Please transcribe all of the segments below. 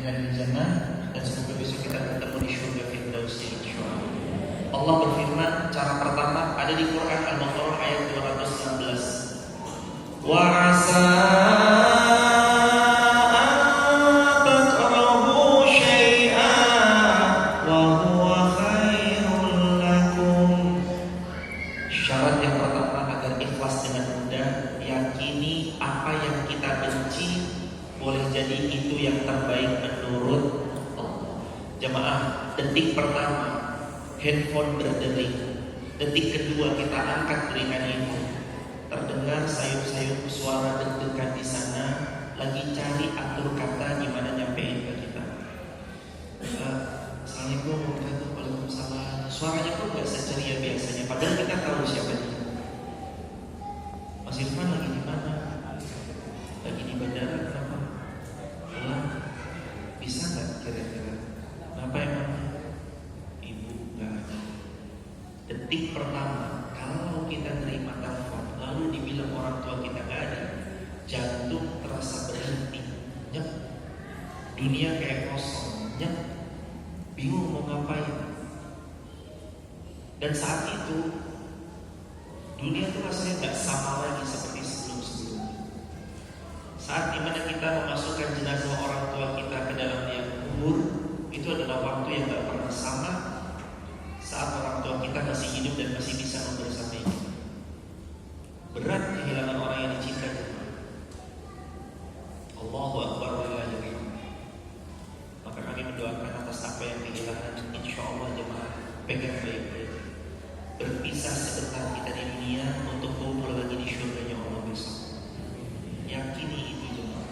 dengan di jannah, dan semoga besok kita bertemu di surga Firdaus insyaallah. Allah berfirman, cara pertama ada di Quran Al-Baqarah ayat 219. Wa asa detik pertama handphone berdering, detik kedua kita angkat telinga itu, terdengar sayup-sayup suara deg-degan di sana, lagi cari atur kata gimana nyampein ke kita. Assalamualaikum warahmatullahi wabarakatuh. Suaranya kok nggak seceria biasanya, padahal kita tahu siapa dia. Mas Irfan lagi di mana? Lagi di bandara, kenapa? Pulang? Bisa nggak kira-kira? Kenapa emang? Detik pertama, kalau kita terima telepon lalu dibilang orang tua kita gak ada, jantung terasa berhenti, nyep. Dunia kayak kosong, nyep. Bingung mau ngapain. Dan saat itu dunia tuh rasanya gak sama lagi seperti sebelum-sebelumnya. Saat dimana kita memasukkan jenazah orang tua kita ke dalam liang kubur, itu adalah waktu yang gak pernah sama saat orang tua kita masih hidup dan masih bisa membersamai kita. Berat kehilangan orang yang dicinta. Allahu Akbar wa la ilaha illallah. Maka kami mendoakan atas apa yang kehilangan, insya Allah jemaah pegang baik-baik. Berpisah sebentar kita di dunia untuk kumpul lagi di surganya Allah besok. Yakini itu jemaah.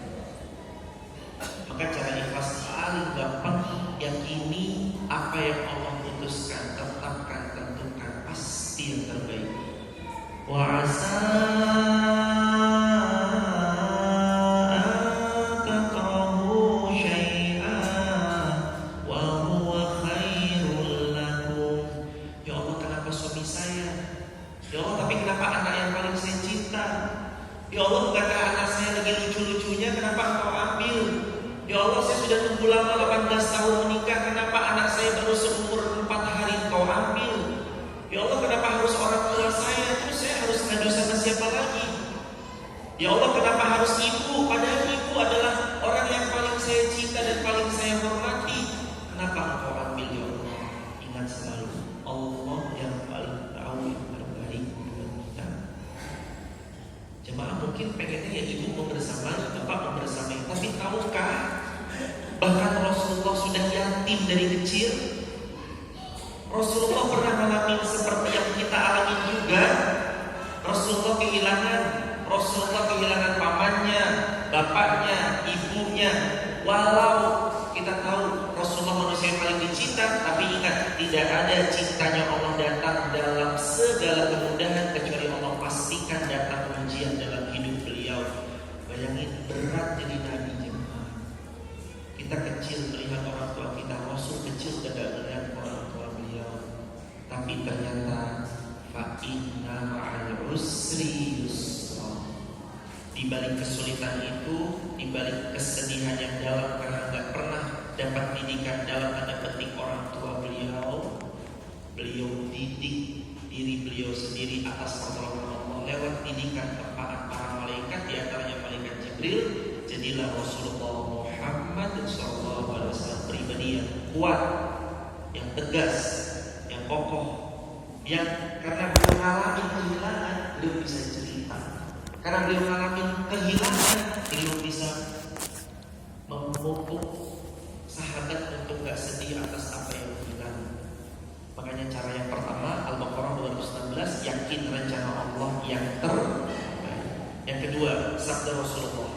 Maka cara ikhlas paling gampang, yakini apa yang Allah putuskan, tetapkan, tentukan, pasti yang terbaik. Wa asa takrahu syai'an wa huwa khairul lakum. Ya Allah, kenapa suami saya? Ya Allah, tapi kenapa anak yang paling saya cinta? Ya Allah, bukankah anak saya lagi lucu-lucunya, kenapa engkau ambil? Ya Allah, saya sudah tunggu lama 18 tahun menikah, kenapa anak saya baru seumur 4 hari engkau ambil? Ya Allah, kenapa harus orang tua saya? Terus saya harus ngadu sama siapa lagi? Ya Allah, kenapa harus ibu? Padahal ibu adalah orang yang paling saya cinta dan paling saya hormati. Kenapa engkau ambil ya Allah? Ingat selalu, Allah yang paling tahu yang terbaik buat kita. Jemaah mungkin pengennya ya ibu membersamai, bapak membersamai, tapi tahukah bahkan Rasulullah sudah yatim dari kecil? Rasulullah pernah mengalami seperti yang kita alami juga. Rasulullah kehilangan pamannya, bapaknya, ibunya. Walau kita tahu Rasulullah manusia yang paling dicinta, tapi ingat, tidak ada cintanya Allah datang dalam segala kemudahan kecuali Allah pastikan datang ujian dalam hidup beliau. Bayangin berat jadi nabi jemaah. Kita kecil melihat orang tua kita, Rasul kecil udah gak melihat orang tua beliau. Tapi ternyata fa inna ma'al usri yusra. Di balik kesulitan itu, di balik kesedihan yang dalam karena gak pernah dapat didikan dalam tanda petik orang tua beliau, beliau didik diri beliau sendiri atas pertolongan Allah lewat didikan kepaan para malaikat, di antaranya malaikat Jibril. Jadilah Rasulullah Muhammad SAW pribadi yang kuat, yang tegas, yang kokoh, yang karena beliau mengalami kehilangan, beliau bisa cerita. Karena beliau mengalami kehilangan, beliau bisa memupuk sahabat untuk gak sedih atas apa yang hilang. Makanya cara yang pertama, Al-Baqarah 216, yakin rencana Allah yang terbaik. Yang kedua, sabda Rasulullah.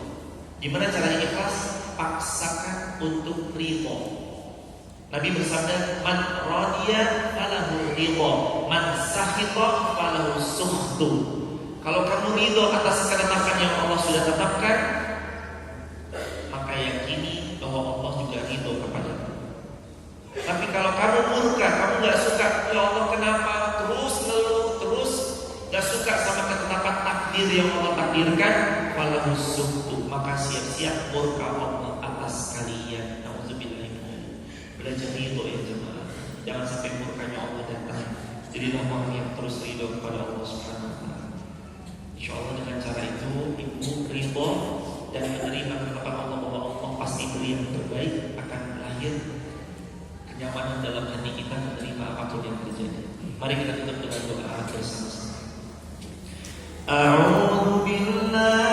Gimana caranya ikhlas? Paksakan untuk ridho. Nabi bersabda, man radiya falahu ridho, man sakhita falahu sukhtu. Kalau kamu ridho atas ketentuan yang Allah sudah tetapkan, maka yakini bahwa Allah juga ridho kepadamu. Tapi kalau kamu murka, kamu gak suka, ya Allah kenapa terus ngeluh, terus gak suka sama ketetapan takdir yang Allah takdirkan, falahu sukhtu, maka siap-siap murka Allah atas kalian. Jadilah orang yang terus ridho kepada Allah Subhanahu wa taala. Insyaallah dengan cara itu ibu ridho dan menerima ketetapan Allah bahwa Allah pasti beri yang terbaik, akan lahir kenyamanan dalam hati kita menerima apapun yang terjadi. Mari kita tutup dengan doa bersama-sama. A'udzu billahi